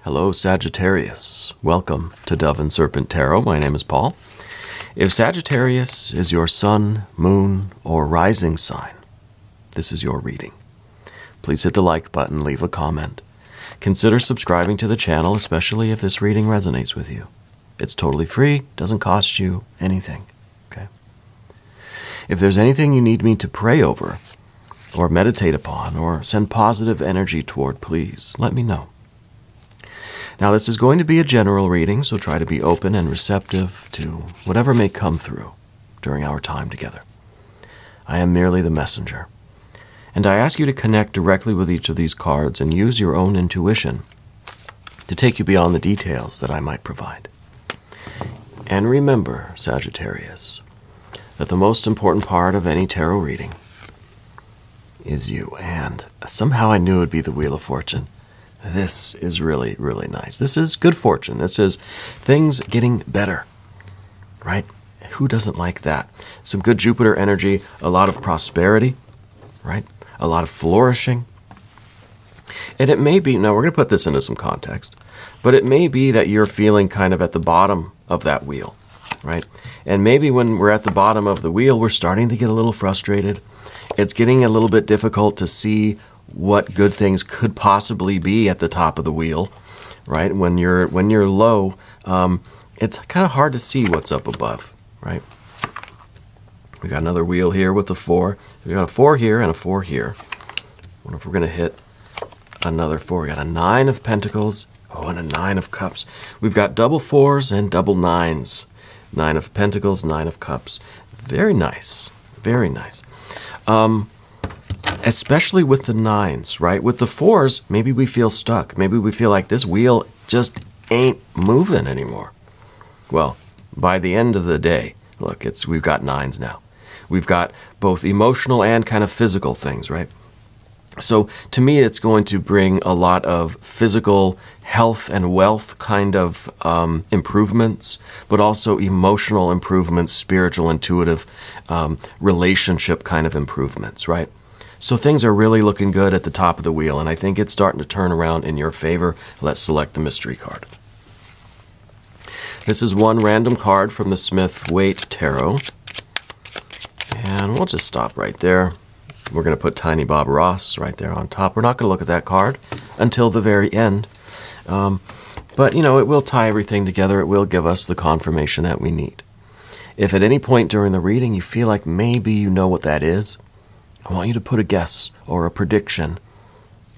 Hello, Sagittarius. Welcome to Dove and Serpent Tarot. My name is Paul. If Sagittarius is your sun, moon, or rising sign, this is your reading. Please hit the like button, leave a comment. Consider subscribing to the channel, especially if this reading resonates with you. It's totally free, doesn't cost you anything. Okay? If there's anything you need me to pray over, or meditate upon, or send positive energy toward, please let me know. Now, this is going to be a general reading, so try to be open and receptive to whatever may come through during our time together. I am merely the messenger, and I ask you to connect directly with each of these cards and use your own intuition to take you beyond the details that I might provide. And remember, Sagittarius, that the most important part of any tarot reading is you. And somehow I knew it would be the Wheel of Fortune. This is really, really nice. This is good fortune. This is things getting better, right? Who doesn't like that? Some good Jupiter energy, a lot of prosperity, right? A lot of flourishing. And it may be, now we're going to put this into some context, but it may be that you're feeling kind of at the bottom of that wheel, right? And maybe when we're at the bottom of the wheel, we're starting to get a little frustrated. It's getting a little bit difficult to see what good things could possibly be at the top of the wheel, right? When you're low, it's kind of hard to see what's up above, right? We got another wheel here with the 4. We got a 4 here and a 4 here. I wonder if we're going to hit another 4. We got a 9 of Pentacles, and a 9 of Cups. We've got double 4s and double 9s. 9 of Pentacles, 9 of Cups. Very nice, very nice. Especially with the 9s, right? With the 4s, maybe we feel stuck. Maybe we feel like this wheel just ain't moving anymore. Well, by the end of the day, look, we've got 9s now. We've got both emotional and kind of physical things, right? So to me, it's going to bring a lot of physical health and wealth kind of improvements, but also emotional improvements, spiritual, intuitive, relationship kind of improvements, right? So things are really looking good at the top of the wheel, and I think it's starting to turn around in your favor. Let's select the mystery card. This is one random card from the Smith-Waite Tarot, and we'll just stop right there. We're going to put Tiny Bob Ross right there on top. We're not going to look at that card until the very end, but you know, it will tie everything together. It will give us the confirmation that we need. If at any point during the reading you feel like maybe you know what that is, I want you to put a guess or a prediction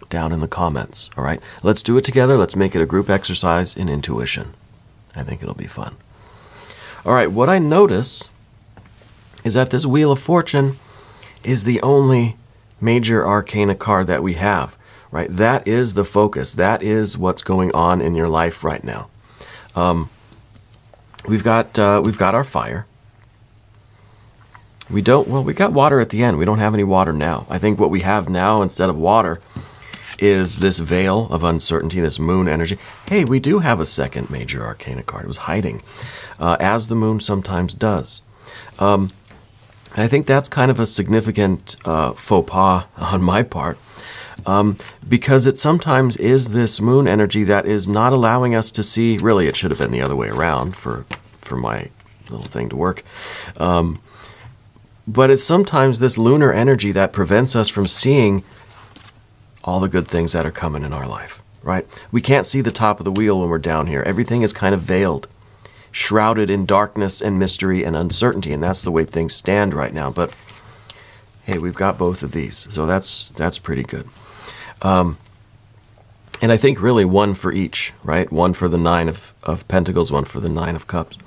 down in the comments, all right? Let's do it together. Let's make it a group exercise in intuition. I think it'll be fun. All right, what I notice is that this Wheel of Fortune is the only major arcana card that we have, right? That is the focus. That is what's going on in your life right now. We've got our fire. We got water at the end. We don't have any water now. I think what we have now instead of water is this veil of uncertainty, this moon energy. Hey, we do have a second major arcana card. It was hiding, as the moon sometimes does. And I think that's kind of a significant faux pas on my part, because it sometimes is this moon energy that is not allowing us to see. Really, it should have been the other way around for my little thing to work. But it's sometimes this lunar energy that prevents us from seeing all the good things that are coming in our life, right? We can't see the top of the wheel when we're down here. Everything is kind of veiled, shrouded in darkness and mystery and uncertainty, and that's the way things stand right now. But hey, we've got both of these, so that's pretty good. And I think really one for each, right? One for the 9 of Pentacles, one for the 9 of Cups.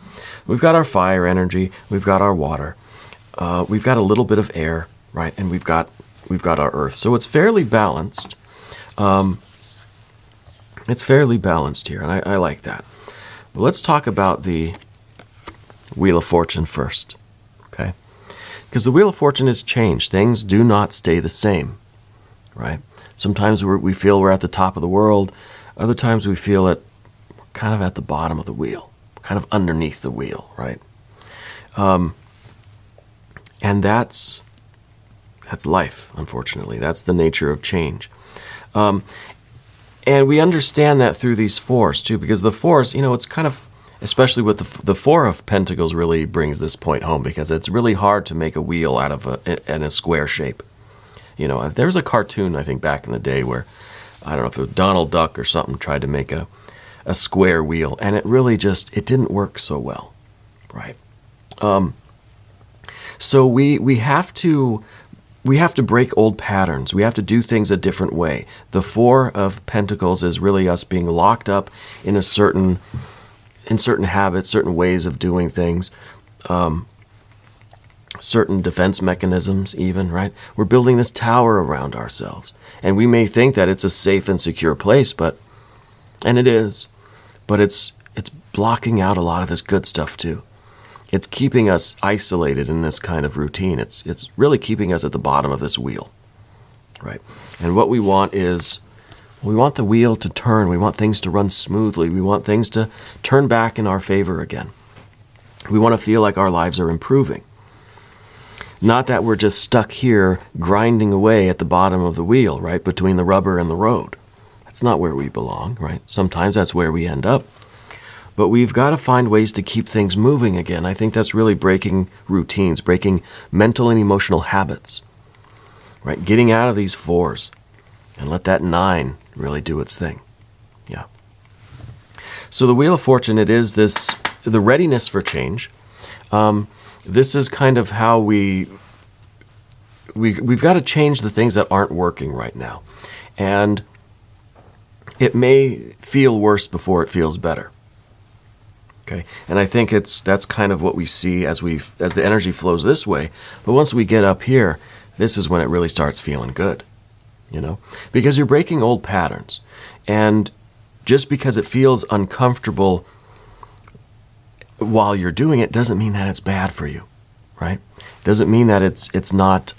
We've got our fire energy, we've got our water. We've got a little bit of air, right? And we've got our earth. So it's fairly balanced. It's fairly balanced here, and I like that. But let's talk about the Wheel of Fortune first, okay? Because the Wheel of Fortune has changed. Things do not stay the same, right? Sometimes we feel we're at the top of the world. Other times we feel we're kind of at the bottom of the wheel, kind of underneath the wheel, right? And that's life, unfortunately. That's the nature of change. And we understand that through these fours too, because the fours, it's kind of, especially with the Four of Pentacles really brings this point home, because it's really hard to make a wheel out of in a square shape. There was a cartoon, I think, back in the day where, I don't know if it was Donald Duck or something, tried to make a square wheel, and it really it didn't work so well, right? So we have to break old patterns. We have to do things a different way. The Four of Pentacles is really us being locked up in certain habits, certain ways of doing things, certain defense mechanisms even, right? We're building this tower around ourselves. And we may think that it's a safe and secure place, and it is, but it's blocking out a lot of this good stuff too. It's keeping us isolated in this kind of routine. It's really keeping us at the bottom of this wheel, right? And what we want is, we want the wheel to turn. We want things to run smoothly. We want things to turn back in our favor again. We want to feel like our lives are improving. Not that we're just stuck here grinding away at the bottom of the wheel, right, between the rubber and the road. That's not where we belong, right? Sometimes that's where we end up. But we've got to find ways to keep things moving again. I think that's really breaking routines, breaking mental and emotional habits, right? Getting out of these fours and let that 9 really do its thing. Yeah. So the Wheel of Fortune, it is the readiness for change. This is kind of how we've got to change the things that aren't working right now. And it may feel worse before it feels better. Okay, and I think that's kind of what we see as the energy flows this way. But once we get up here, this is when it really starts feeling good, because you're breaking old patterns. And just because it feels uncomfortable while you're doing it doesn't mean that it's bad for you, right? Doesn't mean that it's not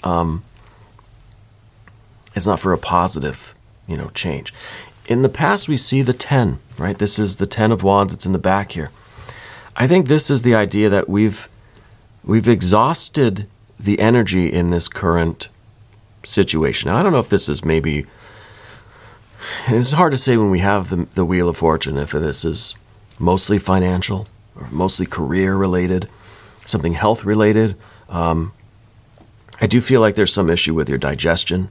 for a positive, change. In the past, we see the 10, right? This is the 10 of Wands. It's in the back here. I think this is the idea that we've exhausted the energy in this current situation. Now, I don't know if this is maybe, it's hard to say when we have the Wheel of Fortune, if this is mostly financial or mostly career related, something health related. I do feel like there's some issue with your digestion.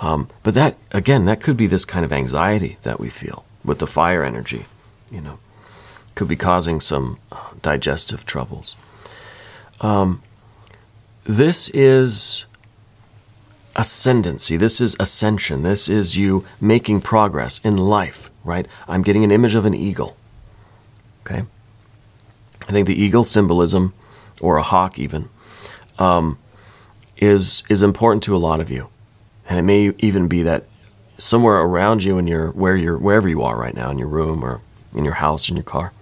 But that, again, that could be this kind of anxiety that we feel with the fire energy, could be causing some digestive troubles. This is ascendancy. This is ascension. This is you making progress in life, right? I'm getting an image of an eagle, okay? I think the eagle symbolism, or a hawk even, is important to a lot of you. And it may even be that somewhere around you wherever you are right now, in your room or in your house, in your car,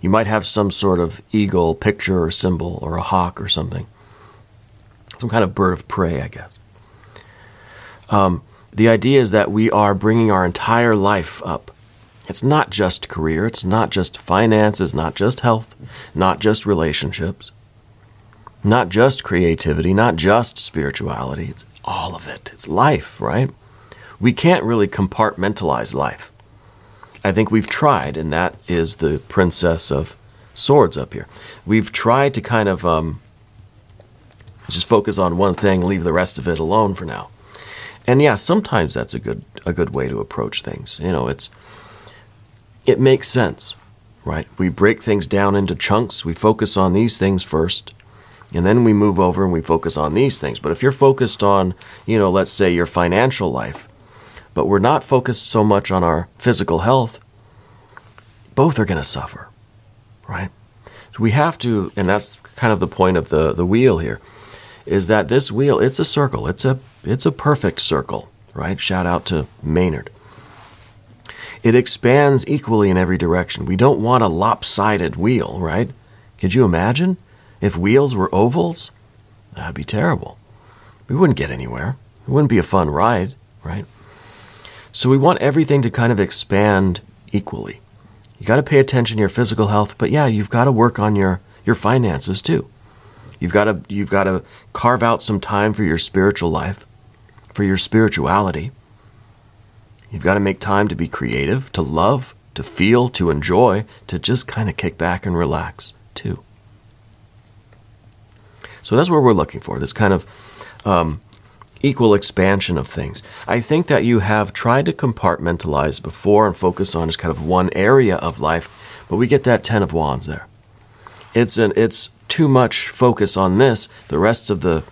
you might have some sort of eagle picture or symbol, or a hawk or something. Some kind of bird of prey, I guess. The idea is that we are bringing our entire life up. It's not just career, it's not just finances, not just health, not just relationships, not just creativity, not just spirituality. It's all of it. It's life, right? We can't really compartmentalize life. I think we've tried, and that is the Princess of Swords up here. We've tried to kind of just focus on one thing, leave the rest of it alone for now. And yeah, sometimes that's a good way to approach things. It makes sense, right? We break things down into chunks. We focus on these things first, and then we move over and we focus on these things. But if you're focused on, let's say your financial life, but we're not focused so much on our physical health, both are going to suffer, right? So we have to, and that's kind of the point of the wheel here, is that this wheel, it's a circle. It's a perfect circle, right? Shout out to Maynard. It expands equally in every direction. We don't want a lopsided wheel, right? Could you imagine if wheels were ovals? That'd be terrible. We wouldn't get anywhere. It wouldn't be a fun ride, right? So we want everything to kind of expand equally. You got to pay attention to your physical health, but yeah, you've got to work on your finances too. You've got to carve out some time for your spiritual life, for your spirituality. You've got to make time to be creative, to love, to feel, to enjoy, to just kind of kick back and relax too. So that's what we're looking for, this kind of equal expansion of things. I think that you have tried to compartmentalize before and focus on just kind of one area of life, but we get that 10 of Wands there. It's too much focus on this. The rest of the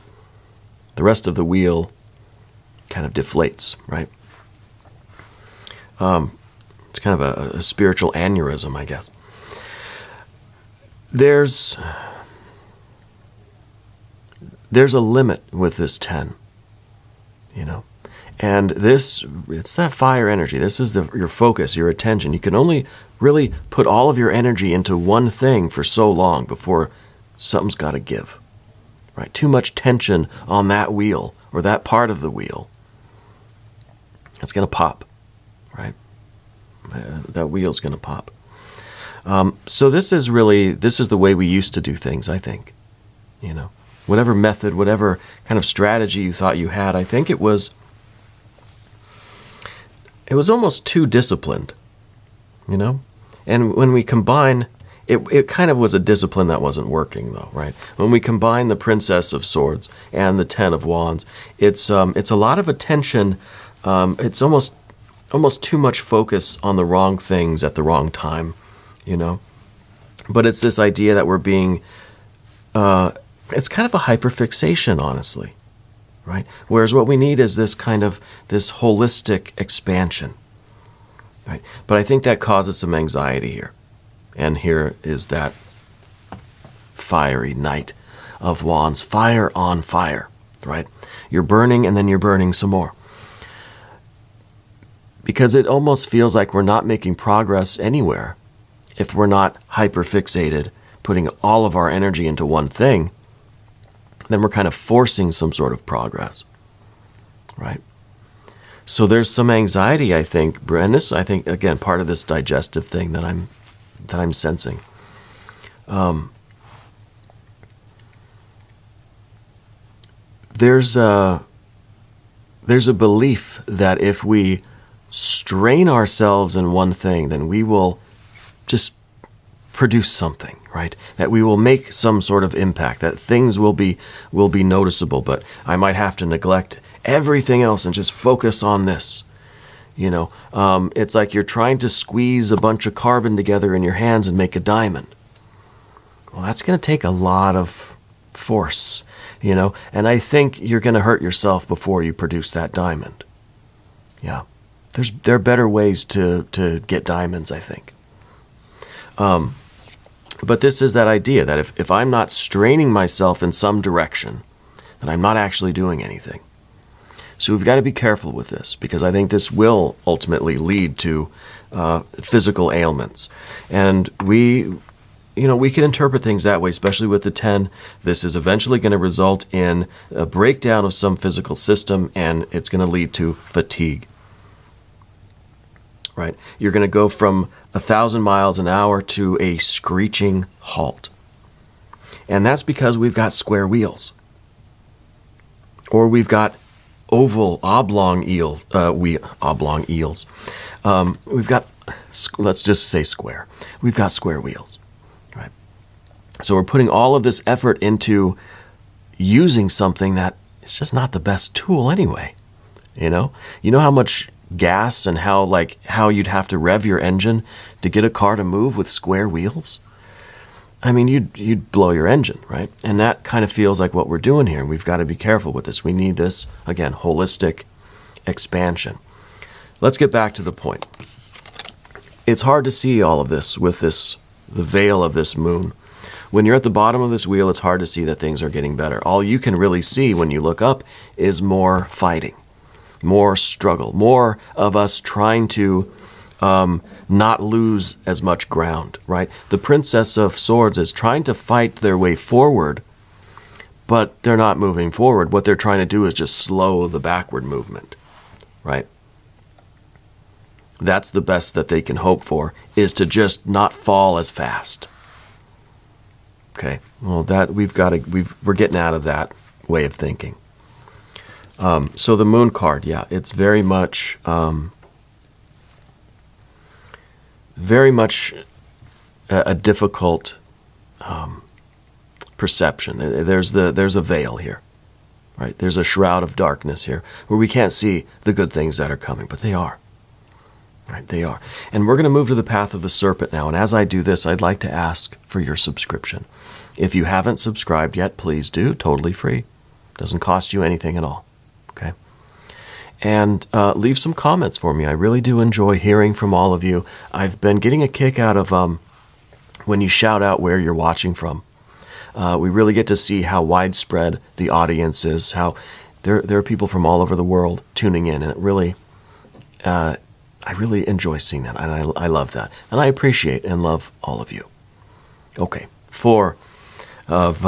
wheel kind of deflates, right? It's kind of a spiritual aneurysm, I guess. There's a limit with this 10, you know, and it's that fire energy. This is your focus, your attention. You can only really put all of your energy into one thing for so long before something's got to give, right? Too much tension on that wheel or that part of the wheel, it's going to pop, right? That wheel's going to pop. So this is the way we used to do things, I think, you know. Whatever method, whatever kind of strategy you thought you had, I think it was almost too disciplined, you know? And when we combine, it kind of was a discipline that wasn't working though, right? When we combine the Princess of Swords and the 10 of Wands, it's a lot of attention. It's almost too much focus on the wrong things at the wrong time, you know? But it's this idea that we're being... it's kind of a hyperfixation, honestly, right? Whereas what we need is this holistic expansion, right? But I think that causes some anxiety here. And here is that fiery Knight of Wands, fire on fire, right? You're burning and then you're burning some more. Because it almost feels like we're not making progress anywhere if we're not hyperfixated, putting all of our energy into one thing. Then we're kind of forcing some sort of progress, right? So there's some anxiety, I think, and this, I think, again, part of this digestive thing that I'm sensing. There's a belief that if we strain ourselves in one thing, then we will just produce something, right? That we will make some sort of impact, that things will be noticeable, but I might have to neglect everything else and just focus on this. You know, it's like you're trying to squeeze a bunch of carbon together in your hands and make a diamond. Well, that's going to take a lot of force, you know, and I think you're going to hurt yourself before you produce that diamond. Yeah, there are better ways to get diamonds, I think. But this is that idea that if I'm not straining myself in some direction, then I'm not actually doing anything. So we've got to be careful with this, because I think this will ultimately lead to physical ailments. And we can interpret things that way, especially with the 10. This is eventually going to result in a breakdown of some physical system, and it's going to lead to fatigue. Right? You're going to go from 1,000 miles an hour to a screeching halt. And that's because we've got square wheels. Or we've got oblong eels. We've got, let's just say square. We've got square wheels. Right? So we're putting all of this effort into using something that is just not the best tool anyway. You know how much gas and how you'd have to rev your engine to get a car to move with square wheels? I mean, you'd blow your engine, right? And that kind of feels like what we're doing here, and we've got to be careful with this. We need this, again, holistic expansion. Let's get back to the point. It's hard to see all of this with the veil of this moon. When you're at the bottom of this wheel, it's hard to see that things are getting better. All you can really see when you look up is more fighting, more struggle, more of us trying to not lose as much ground, right? The Princess of Swords is trying to fight their way forward, but they're not moving forward. What they're trying to do is just slow the backward movement, right? That's the best that they can hope for, is to just not fall as fast. Okay, well, that we're getting out of that way of thinking. So the Moon card, yeah, it's very much very much a difficult perception. There's a veil here, right? There's a shroud of darkness here where we can't see the good things that are coming, but they are. Right, they are. And we're going to move to the path of the serpent now. And as I do this, I'd like to ask for your subscription. If you haven't subscribed yet, please do. Totally free. Doesn't cost you anything at all. Okay? And leave some comments for me. I really do enjoy hearing from all of you. I've been getting a kick out of when you shout out where you're watching from. We really get to see how widespread the audience is, how there are people from all over the world tuning in, and it really... I really enjoy seeing that, and I love that. And I appreciate and love all of you. Okay, Four of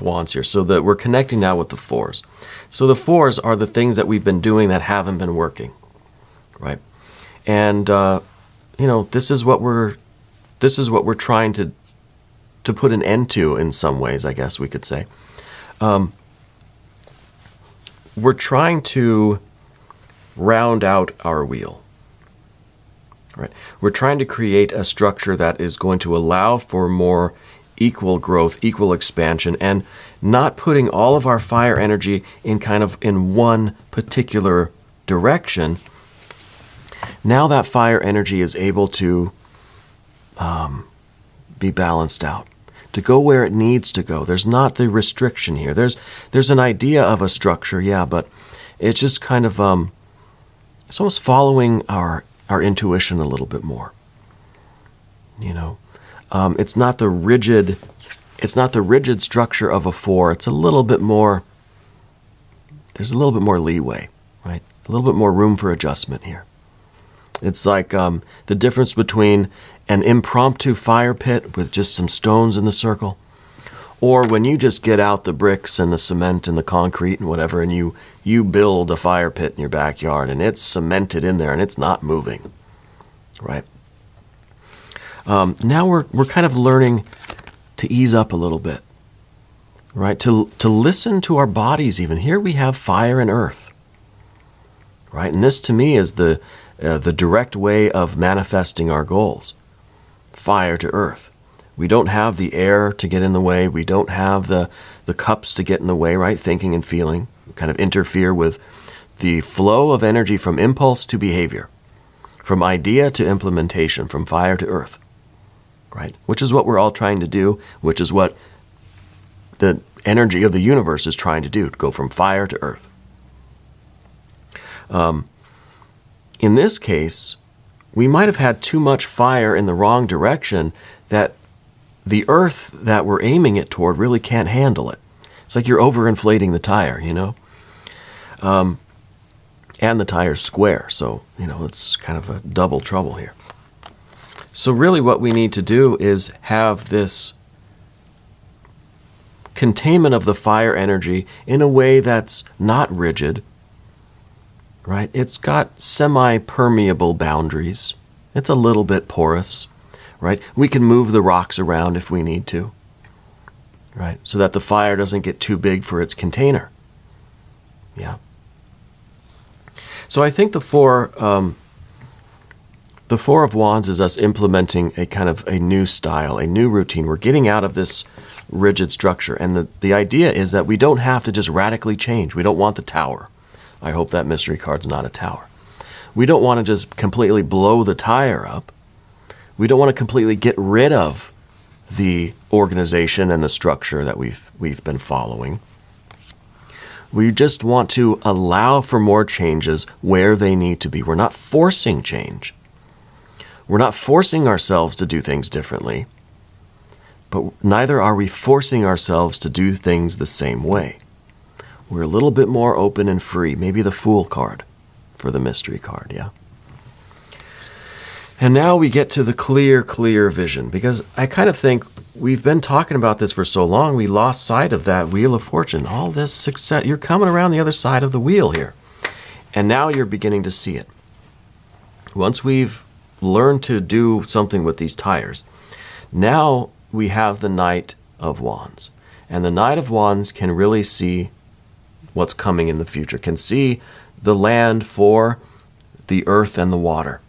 Wands here. So that we're connecting now with the fours. So the fours are the things that we've been doing that haven't been working, right? And this is what we're trying to put an end to in some ways, I guess we could say. We're trying to round out our wheel. Right? We're trying to create a structure that is going to allow for more equal growth, equal expansion, and not putting all of our fire energy in one particular direction. Now that fire energy is able to be balanced out, to go where it needs to go. There's not the restriction here. There's an idea of a structure, yeah, but it's just kind of it's almost following our intuition a little bit more. It's not the rigid structure of a four. It's a little bit more. There's a little bit more leeway, right? A little bit more room for adjustment here. It's like the difference between an impromptu fire pit with just some stones in the circle, or when you just get out the bricks and the cement and the concrete and whatever, and you build a fire pit in your backyard, and it's cemented in there and it's not moving, right? Now we're kind of learning to ease up a little bit, right? To listen to our bodies even. Here we have fire and earth, right? And this to me is the direct way of manifesting our goals. Fire to earth. We don't have the air to get in the way. We don't have the cups to get in the way, right? Thinking and feeling kind of interfere with the flow of energy from impulse to behavior, from idea to implementation, from fire to earth, right? Which is what we're all trying to do, which is what the energy of the universe is trying to do, to go from fire to earth. In this case, we might have had too much fire in the wrong direction that the earth that we're aiming it toward really can't handle it. It's like you're overinflating the tire, and the tire's square, so, it's kind of a double trouble here. So really what we need to do is have this containment of the fire energy in a way that's not rigid, right? It's got semi-permeable boundaries. It's a little bit porous, right? We can move the rocks around if we need to, right? So that the fire doesn't get too big for its container. Yeah. So I think the Four of Wands is us implementing a kind of a new style, a new routine. We're getting out of this rigid structure. And the idea is that we don't have to just radically change. We don't want the tower. I hope that mystery card's not a tower. We don't want to just completely blow the tire up. We don't want to completely get rid of the organization and the structure that we've been following. We just want to allow for more changes where they need to be. We're not forcing change. We're not forcing ourselves to do things differently, but neither are we forcing ourselves to do things the same way. We're a little bit more open and free. Maybe the Fool card for the mystery card, yeah? And now we get to the clear vision, because I kind of think we've been talking about this for so long, we lost sight of that Wheel of Fortune. All this success, you're coming around the other side of the wheel here. And now you're beginning to see it. Once we've learned to do something with these tires, now we have the Knight of Wands. And the Knight of Wands can really see what's coming in the future, can see the land for the earth and the water.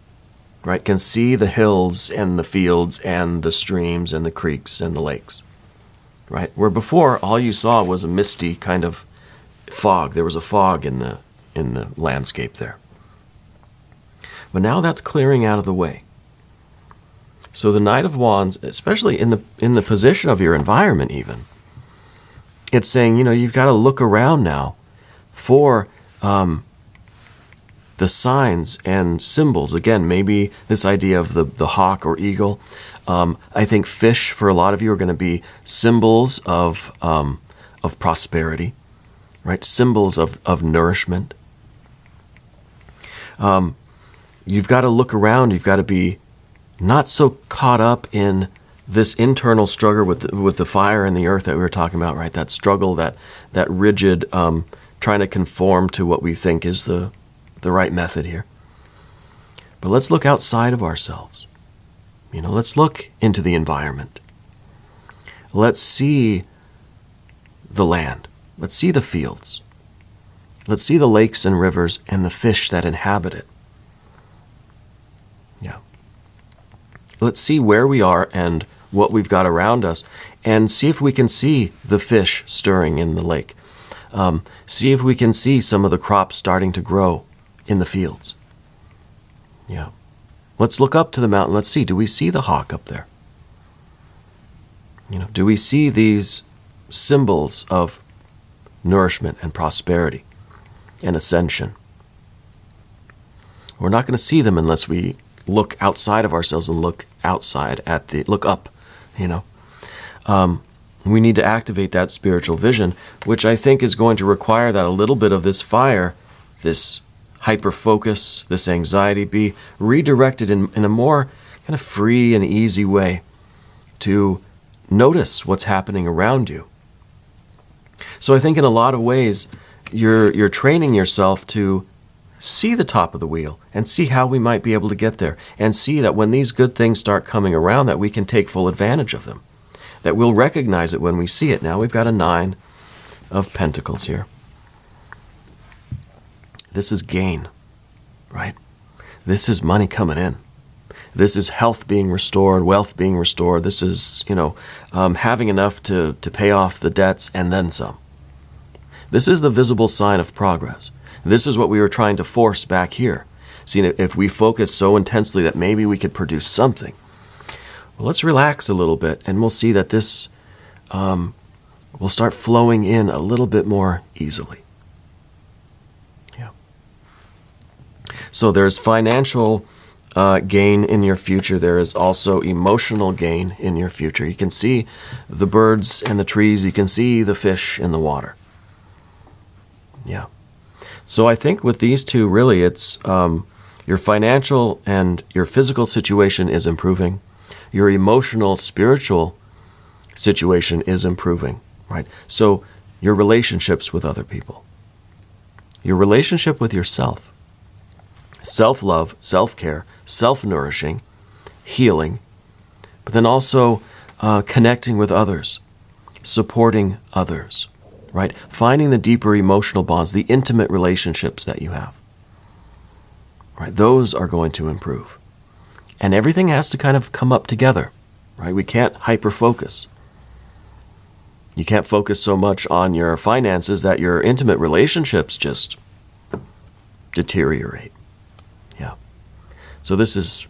right? Can see the hills and the fields and the streams and the creeks and the lakes, right? Where before all you saw was a misty kind of fog. There was a fog in the landscape there. But now that's clearing out of the way. So the Knight of Wands, especially in the position of your environment even, it's saying, you've got to look around now for the signs and symbols. Again, maybe this idea of the hawk or eagle. I think fish for a lot of you are going to be symbols of prosperity, right? Symbols of nourishment. You've got to look around. You've got to be not so caught up in this internal struggle with the fire and the earth that we were talking about, right? That struggle, that rigid, trying to conform to what we think is the right method here. But let's look outside of ourselves. Let's look into the environment. Let's see the land. Let's see the fields. Let's see the lakes and rivers and the fish that inhabit it. Yeah. Let's see where we are and what we've got around us, and see if we can see the fish stirring in the lake. See if we can see some of the crops starting to grow in the fields. Yeah. Let's look up to the mountain. Let's see, do we see the hawk up there? Do we see these symbols of nourishment and prosperity and ascension? We're not going to see them unless we look outside of ourselves and look up, we need to activate that spiritual vision, which I think is going to require that a little bit of this fire, this hyper-focus, this anxiety be redirected in a more kind of free and easy way to notice what's happening around you. So I think in a lot of ways, you're training yourself to see the top of the wheel and see how we might be able to get there, and see that when these good things start coming around, that we can take full advantage of them, that we'll recognize it when we see it. Now we've got a 9 of Pentacles here. This is gain, right? This is money coming in. This is health being restored, wealth being restored. This is, having enough to pay off the debts and then some. This is the visible sign of progress. This is what we were trying to force back here. See, if we focus so intensely that maybe we could produce something, well, let's relax a little bit, and we'll see that this will start flowing in a little bit more easily. Yeah. So there's financial gain in your future. There is also emotional gain in your future. You can see the birds and the trees. You can see the fish in the water. Yeah. So I think with these two, really, it's your financial and your physical situation is improving. Your emotional, spiritual situation is improving, right? So your relationships with other people, your relationship with yourself, self-love, self-care, self-nourishing, healing, but then also connecting with others, supporting others, right? Finding the deeper emotional bonds, the intimate relationships that you have, right? Those are going to improve. And everything has to kind of come up together, right? We can't hyper-focus. You can't focus so much on your finances that your intimate relationships just deteriorate. Yeah. So this is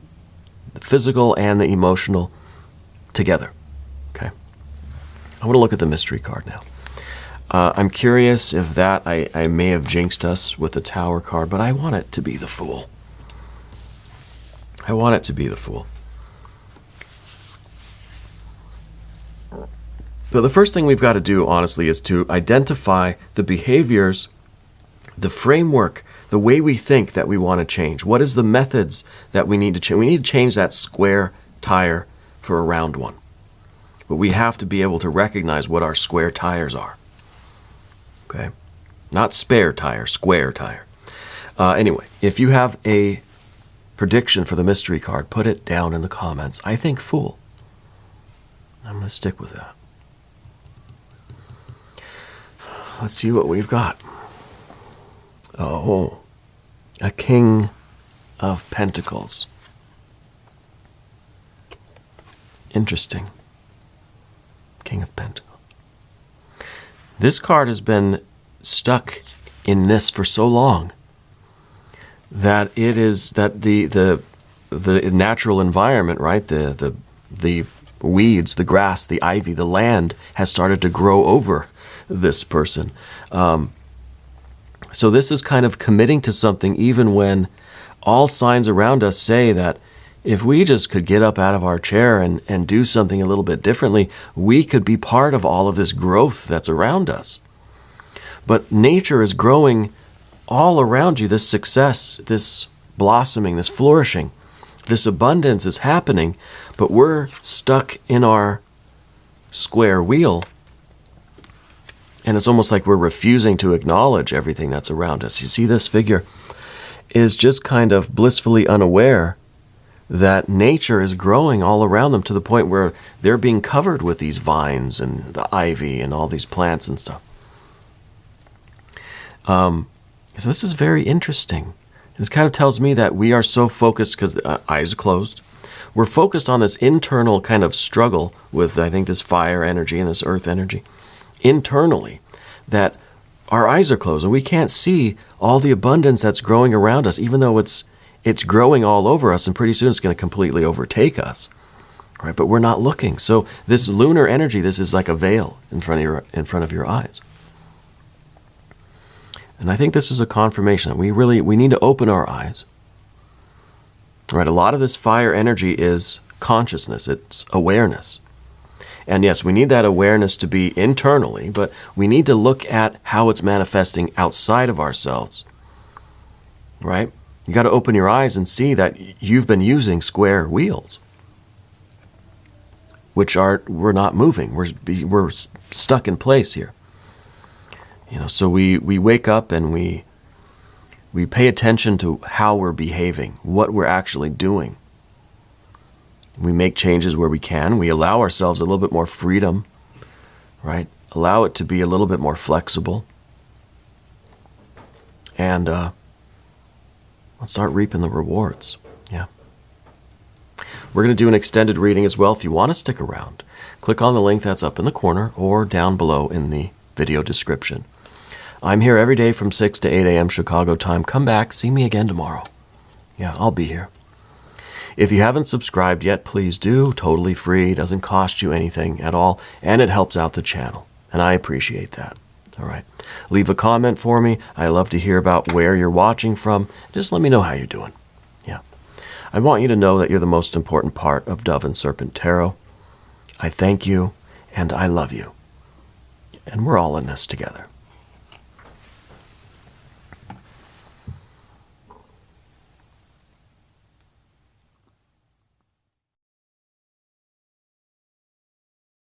the physical and the emotional together, okay? I want to look at the mystery card now. I'm curious if that, I may have jinxed us with the Tower card, but I want it to be the Fool. I want it to be the Fool. So the first thing we've got to do, honestly, is to identify the behaviors, the framework, the way we think that we want to change. What is the methods that we need to change? We need to change that square tire for a round one. But we have to be able to recognize what our square tires are. Okay? Not spare tire, square tire. Anyway, if you have a prediction for the mystery card, put it down in the comments. I think Fool. I'm going to stick with that. Let's see what we've got. Oh, a King of Pentacles. Interesting. King of Pentacles. This card has been stuck in this for so long that it is that the natural environment, right? The weeds, the grass, the ivy, the land has started to grow over this person. So this is kind of committing to something even when all signs around us say that if we just could get up out of our chair and do something a little bit differently, we could be part of all of this growth that's around us. But nature is growing all around you. This success, this blossoming, this flourishing, this abundance is happening, but we're stuck in our square wheel. And it's almost like we're refusing to acknowledge everything that's around us. You see, this figure is just kind of blissfully unaware that nature is growing all around them to the point where they're being covered with these vines and the ivy and all these plants and stuff. So this is very interesting. This kind of tells me that we are so focused, because the eyes are closed, we're focused on this internal kind of struggle with, I think, this fire energy and this earth energy internally, that our eyes are closed and we can't see all the abundance that's growing around us, even though it's growing all over us, and pretty soon it's going to completely overtake us, right? But we're not looking. So this lunar energy, this is like a veil in front of your eyes. And I think this is a confirmation that we need to open our eyes. Right? A lot of this fire energy is consciousness, it's awareness. And yes, we need that awareness to be internally, but we need to look at how it's manifesting outside of ourselves. Right? You got to open your eyes and see that you've been using square wheels, which we're not moving. We're stuck in place here. So we wake up and we pay attention to how we're behaving, what we're actually doing. We make changes where we can. We allow ourselves a little bit more freedom, right? Allow it to be a little bit more flexible. And let's start reaping the rewards. Yeah. We're going to do an extended reading as well. If you want to stick around, click on the link that's up in the corner or down below in the video description. I'm here every day from 6 to 8 a.m. Chicago time. Come back, see me again tomorrow. Yeah, I'll be here. If you haven't subscribed yet, please do. Totally free, doesn't cost you anything at all, and it helps out the channel, and I appreciate that. All right. Leave a comment for me. I love to hear about where you're watching from. Just let me know how you're doing. Yeah. I want you to know that you're the most important part of Dove and Serpent Tarot. I thank you, and I love you. And we're all in this together.